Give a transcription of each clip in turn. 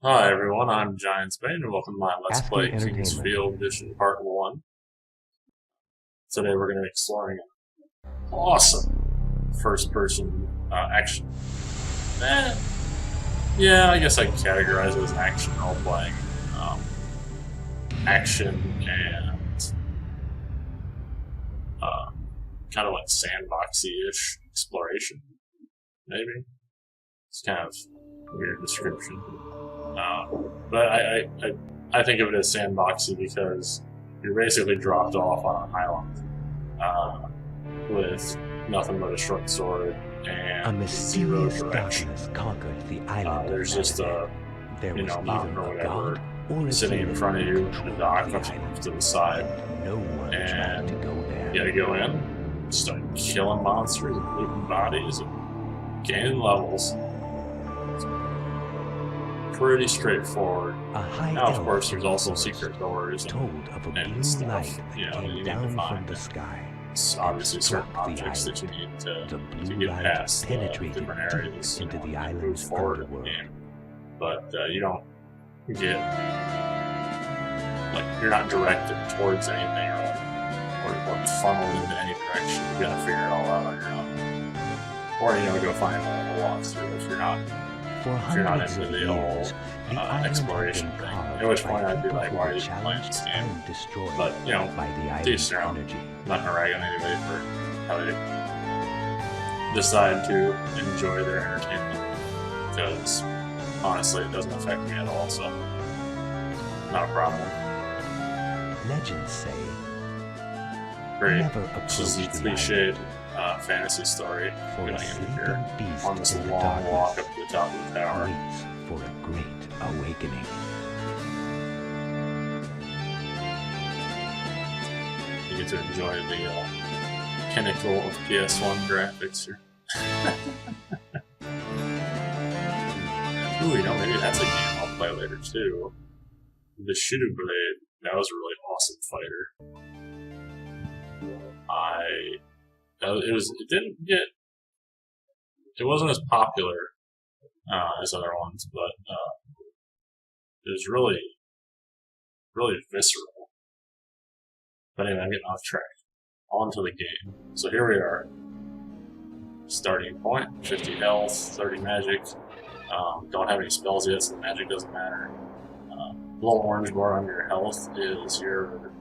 Hi everyone, I'm Giantsbane and welcome to my Let's Asking Play Entertainment. King's Field Edition Part 1. Today we're going to be exploring an awesome first-person action. Yeah, I guess I can categorize it as action role-playing. Action and kind of like sandboxy-ish exploration, maybe. It's kind of a weird description. But I think of it as sandboxy because you're basically dropped off on an island with nothing but a short sword and A mysterious zero direction. darkness conquered the island. There's just a there was mountain or either a whatever god or a sitting in demon front of you, controlling the dock the off island. to the side, No one tried and to go there. you gotta go in, start killing monsters, and looting bodies, and gaining levels. Pretty straightforward. A high Now, of elf course, there's in the also forest secret doors told of a and blue stuff, light that you came need to down from find. the sky. It's obviously certain struck the objects that you island. need The to blue get light past penetrated different deep areas into the and move island's forward in the underworld. game. But you don't get, like, you're not directed towards anything or funneled into any direction. You gotta figure it all out on your own. Or, go find a walkthrough if you're not For if you're not hundreds into of the whole years, the island exploration had been thing. carved At which by point I'd be people like, who why are were you playing this challenged game? and destroyed But, by the island's decent round. energy. Not gonna rag on anybody for how they decide to enjoy their entertainment, because honestly it doesn't affect me at all, so not a problem. Legends say Great. never This is a approach the cliched fantasy story island, for going a into sleeping here beast on this in the long walk darkness up to the top of the tower. waits for a great awakening. You get to enjoy the pinnacle of PS1 graphics here. Ooh, maybe that's a game I'll play later too. The Shooter Blade, that was a really awesome fighter. It wasn't as popular as other ones, but it was really, really visceral. But anyway, I'm getting off track. On to the game. So here we are. Starting point, 50 health, 30 magic. Don't have any spells yet, so the magic doesn't matter. Little orange bar on your health is your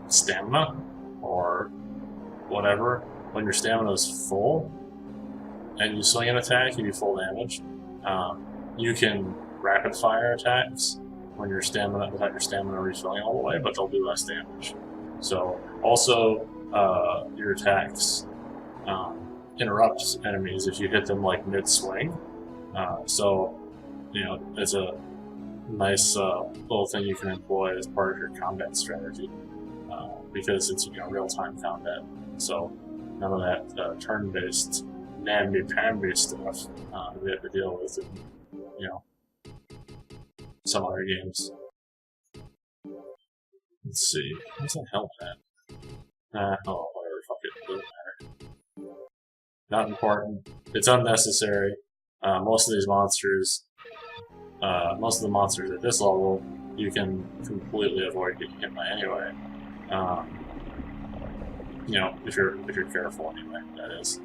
stamina, or whatever. When your stamina is full, and you swing an attack, you do full damage. You can rapid fire attacks when your stamina, without your stamina refilling all the way, but they'll do less damage. So, also, your attacks interrupt enemies if you hit them like mid-swing. So, it's a nice little thing you can employ as part of your combat strategy, because it's real-time combat. So none of that turn-based namby-pamby stuff we have to deal with in some other games. Let's see, what's that helmet at? Oh, whatever, fuck it, doesn't matter. Not important. It's unnecessary. Most of the monsters at this level, you can completely avoid getting hit by anyway. If you're careful anyway, that is.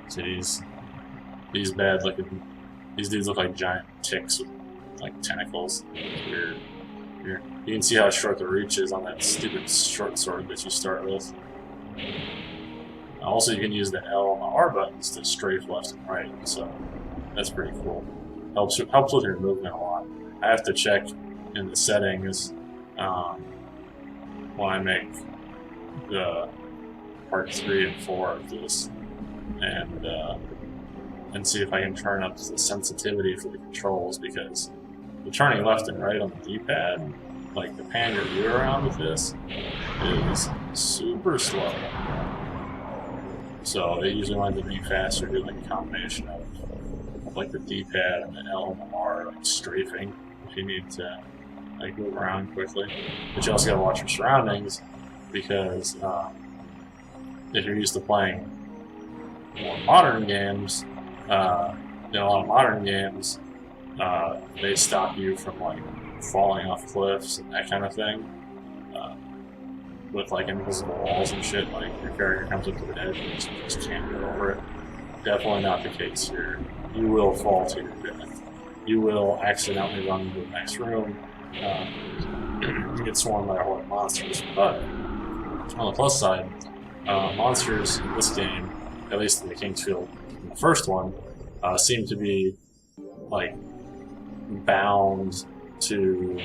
So these these dudes look like giant ticks with like tentacles. Weird. You can see how short the reach is on that stupid short sword that you start with. Also, you can use the L and the R buttons to strafe left and right, so that's pretty cool. Helps with your movement a lot. I have to check in the settings when I make the part 3 and 4 of this, and see if I can turn up the sensitivity for the controls, because the turning left and right on the D-pad, like the pan your view around with this, is super slow. So it usually winds up being faster, doing like a combination of like the D-pad and the L and the R, like strafing if you need to like move around quickly. But you also gotta watch your surroundings, because if you're used to playing more modern games, in a lot of modern games, they stop you from like falling off cliffs and that kind of thing. With like invisible walls and shit, like your character comes up to the edge and you just can't get over it. Definitely not the case here. You will fall to your death. You will accidentally run into the next room. You get swarmed by a horde of monsters. But on the plus side, monsters in this game, at least in the Kingsfield, in the first one, seem to be like bound to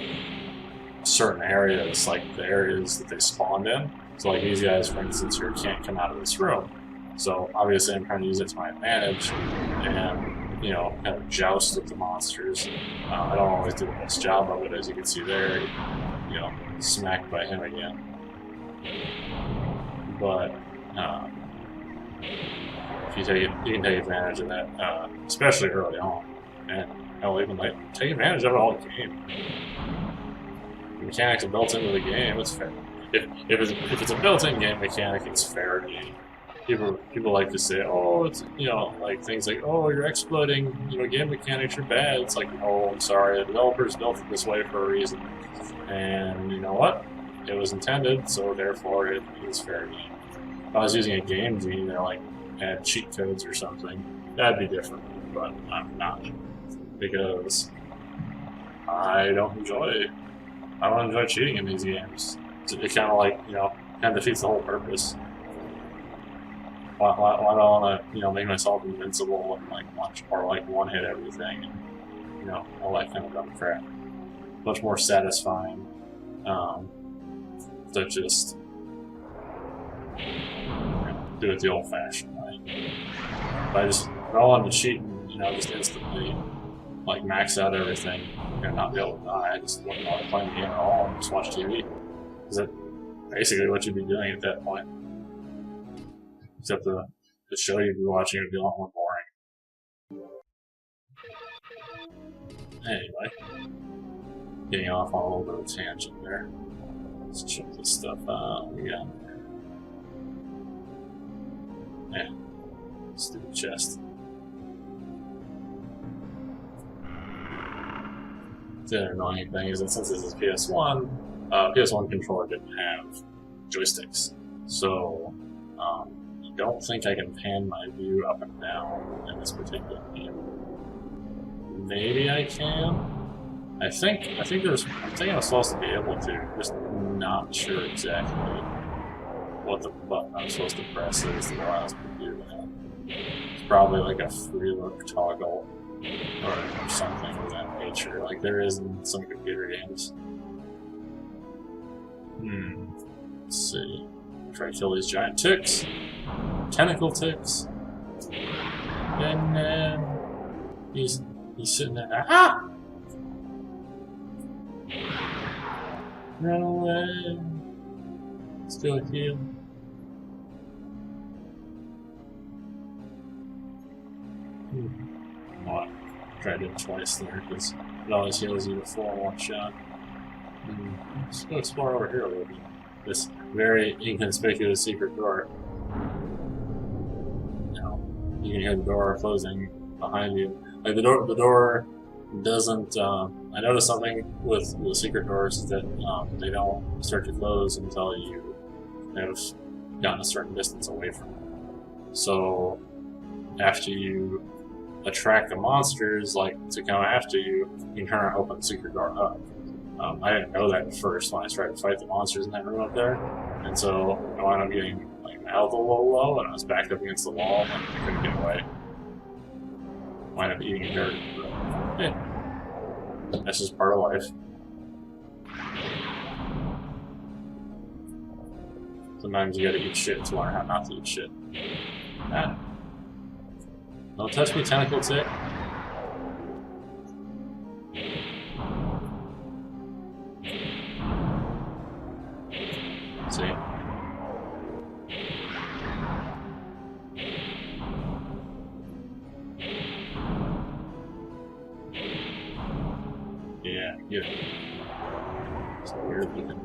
certain areas, like the areas that they spawned in. So like these guys, for instance, here can't come out of this room. So obviously I'm trying to use it to my advantage and, you know, kind of joust with the monsters. I don't always do the best job of it, as you can see there, you know, smacked by him again. But if you can take advantage of that, especially early on, and hell, even like take advantage of it all the game. The mechanics are built into the game. It's fair. If it's a built-in game mechanic, it's fair game. People like to say, oh, it's, you know, like things like, oh, you're exploiting, you know, game mechanics are bad. It's like, oh, I'm sorry, the developers built it this way for a reason, and you know what? It was intended, so therefore it is fair game. If I was using a game genie that like had cheat codes or something, that'd be different. But I'm not, because I don't enjoy cheating in these games. It kind of like, you know, kind of defeats the whole purpose. Why do I want to, you know, make myself invincible and like one hit everything, and, you know, all that kind of dumb crap. Much more satisfying to just, you know, do it the old-fashioned way. If I just go on to cheat and, you know, just instantly like max out everything and not be able to die, I just wouldn't want to play the game at all and just watch TV. Is that basically what you'd be doing at that point? Except the show you'd be watching would be a lot more boring. Anyway, getting off on a little bit of a tangent there. Let's check this stuff out. What we got there? Yeah, stupid chest. The other annoying thing is that since this is PS1, PS1 controller didn't have joysticks, so I don't think I can pan my view up and down in this particular game. Maybe I can. I think I'm supposed to be able to. Just not sure exactly what the button I'm supposed to press is that allows me to do that. It's probably like a free look toggle or something of that nature, like there is in some computer games. Let's see. Try to kill these giant ticks. Tentacle ticks. And then he's sitting there. Ah! Run away. Still heal. Well, I tried it twice there because it always heals you before one shot. Let's go explore over here a little bit. This very inconspicuous secret door. Now, you can hear the door closing behind you. Like the door doesn't. I noticed something with the secret doors is that they don't start to close until you have gotten a certain distance away from them. So after you attract the monsters like to come after you, you can turn and open the secret door up. I didn't know that at first when I tried to fight the monsters in that room up there, and so I wound up getting like my health a little low, and I was backed up against the wall, and I couldn't get away. Wind up eating dirt, but yeah, that's just part of life. Sometimes you gotta eat shit to learn how not to eat shit. Ah. Don't touch me, tentacle tick. See? Yeah, good. It's weird looking.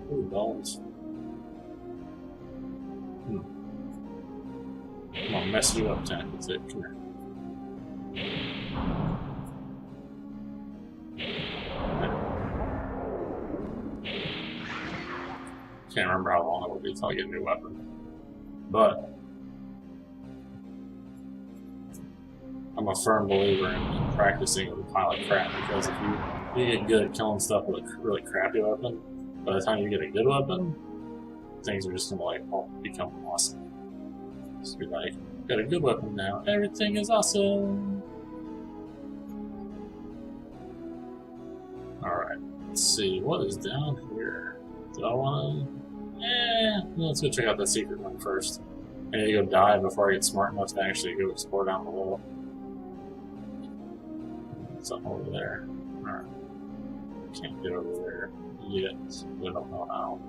Ooh, bones. I'm gonna mess you up, Tank. That's it. Come here. Can't remember how long it will be until I get a new weapon. But I'm a firm believer in practicing with a pile of crap, because if you get good at killing stuff with a really crappy weapon, by the time you get a good weapon, things are just gonna like become awesome. Just be like, got a good weapon now, everything is awesome. Alright, let's see, what is down here? Do I wanna... let's go check out that secret one first. I need to go die before I get smart enough to actually go explore down below. Something over there. Alright. Can't get over there yet. We don't know how.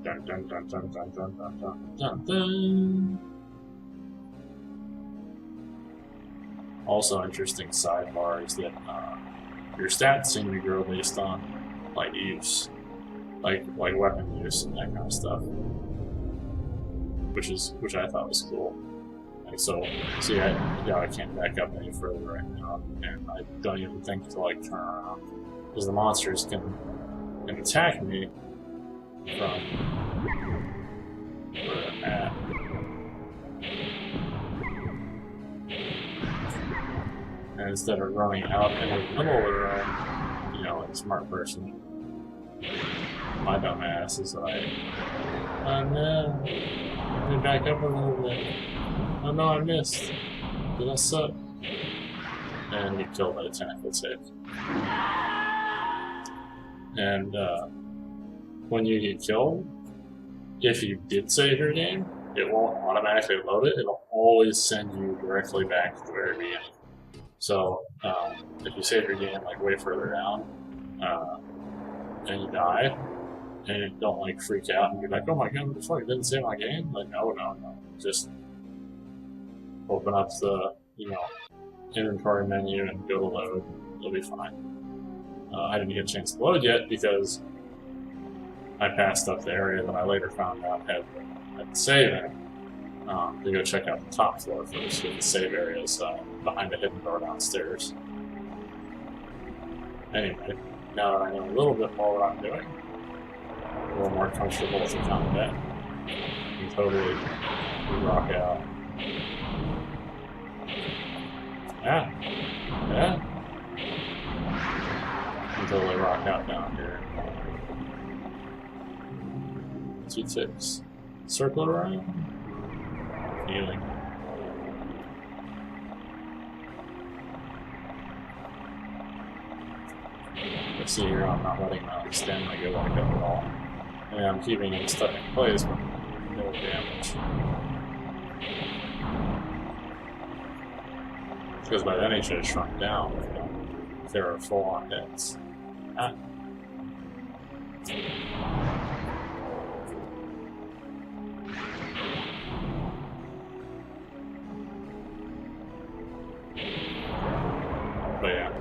Dun dun dun dun dun dun dun dun dun dun. Also interesting sidebar is that your stats seem to grow based on like use. Like weapon use and that kind of stuff. Which I thought was cool. So, see, I can't back up any further right now, and I don't even think to like turn around, because the monsters can attack me from where I'm at. And instead of running out in the middle of the room, you know, like a smart person, my dumb ass is like, oh no, let me back up a little bit. Oh no, I missed. Did I suck? And get killed by the tentacle tip. And when you get killed, if you did save your game, it won't automatically load it. It'll always send you directly back to the very beginning. So if you save your game like way further down, and you die, and you don't like freak out and be like, oh my god, what the fuck, I didn't save my game? Like, no. Just open up the, inventory menu and go to load. You'll be fine. I didn't get a chance to load yet because I passed up the area that I later found out had the save in. To go check out the top floor first, with the save areas behind a hidden door downstairs. Anyway, now that I know a little bit more what I'm doing, a little more comfortable with the combat, you can totally rock out. Yeah. You can totally rock out down here. 2 ticks. Circle around. Healing. You see here, I'm not letting that extend my go back up at all. And I'm keeping it stuck in place, but no damage. Because by then it should have shrunk down if there were full-on hits. But yeah.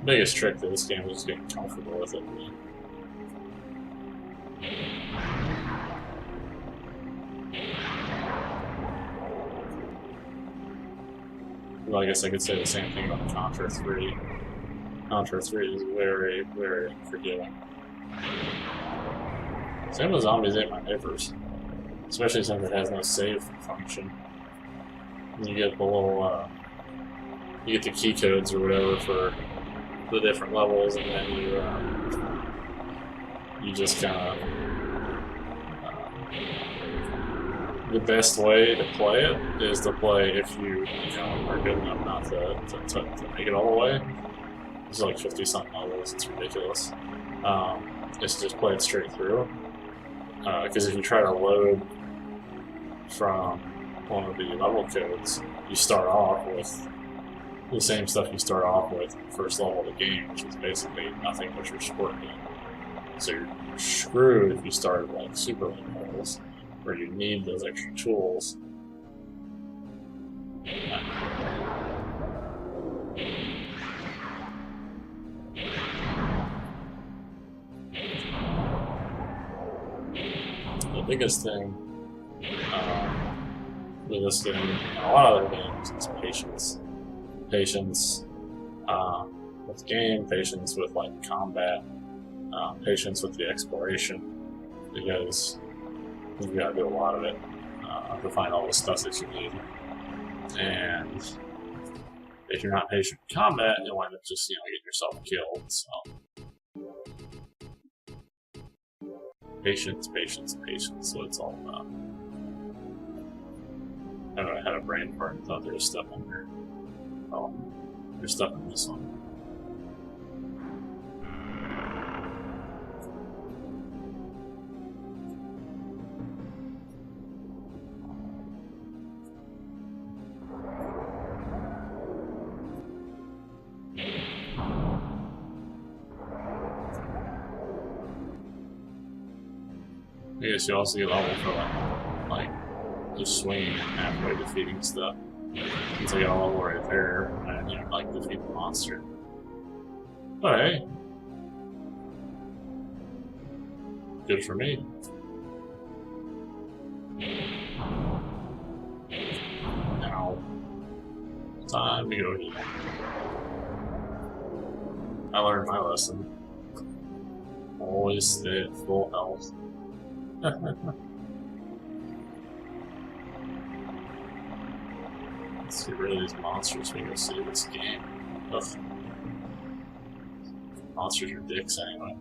Biggest trick to this game is just getting comfortable with it. Well, I guess I could say the same thing about Contra 3. Contra 3 is very, very forgiving. Same with Zombies Ate My Neighbors. Especially since it has no save function. You get the little, you get the key codes or whatever for the different levels, and then you just kind of... the best way to play it is to play if you are good enough not to make it all the way. There's like 50-something levels, it's ridiculous. It's to just play it straight through. Because if you try to load from one of the level codes, you start off with the same stuff you start off with in the first level of the game, which is basically nothing but your sport game. So you're screwed if you start at like super late levels, where you need those extra tools. biggest thing with this game and a lot of other games is patience. Patience with the game, patience with like combat, patience with the exploration, because you gotta do a lot of it to find all the stuff that you need. And if you're not patient in combat, you'll wind up just, getting yourself killed. So patience, patience, patience. What it's all about. I had a brain fart and thought there was stuff in there. Oh, there's stuff in this one. I guess you also get level for like just swinging halfway defeating stuff. Since I got a level right there, and I didn't like defeat the monster. But hey, good for me. Now, time to go eat. I learned my lesson. Always stay at full health. Let's get rid of these monsters when we go see this game. Ugh. Monsters are dicks anyway.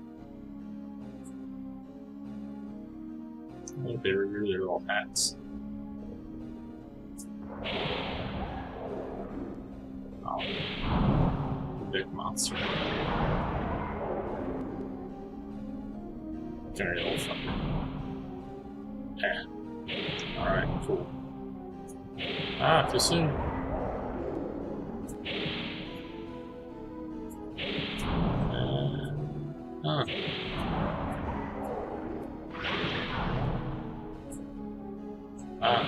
They rear their little hats. Oh. Big monster. Very old fucker. Yeah. Alright, cool. Ah, too soon. Huh. Ah.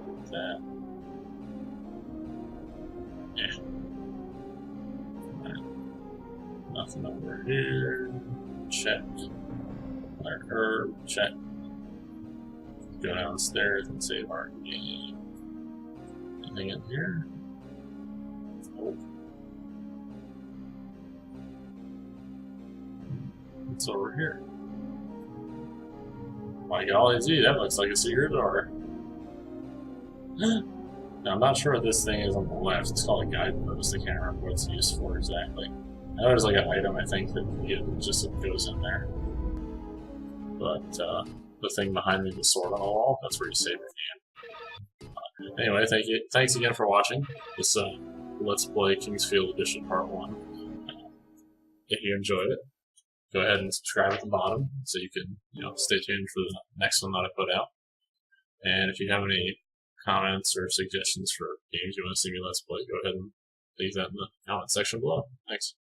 What's that? Yeah. Nothing over here. Check. Our herb, check. Go downstairs and save our game. Anything in here? Oh. What's over here? Like all these, that looks like a secret door. Now, I'm not sure what this thing is on the left. It's called a guidepost. I can't remember what it's used for exactly. I know there's like an item I think that just goes in there. But the thing behind me, the sword on the wall, that's where you save your game. Anyway, thanks again for watching this Let's Play Kingsfield Edition Part 1. If you enjoyed it, go ahead and subscribe at the bottom so you can stay tuned for the next one that I put out. And if you have any comments or suggestions for games you want to see me Let's Play, go ahead and leave that in the comment section below. Thanks.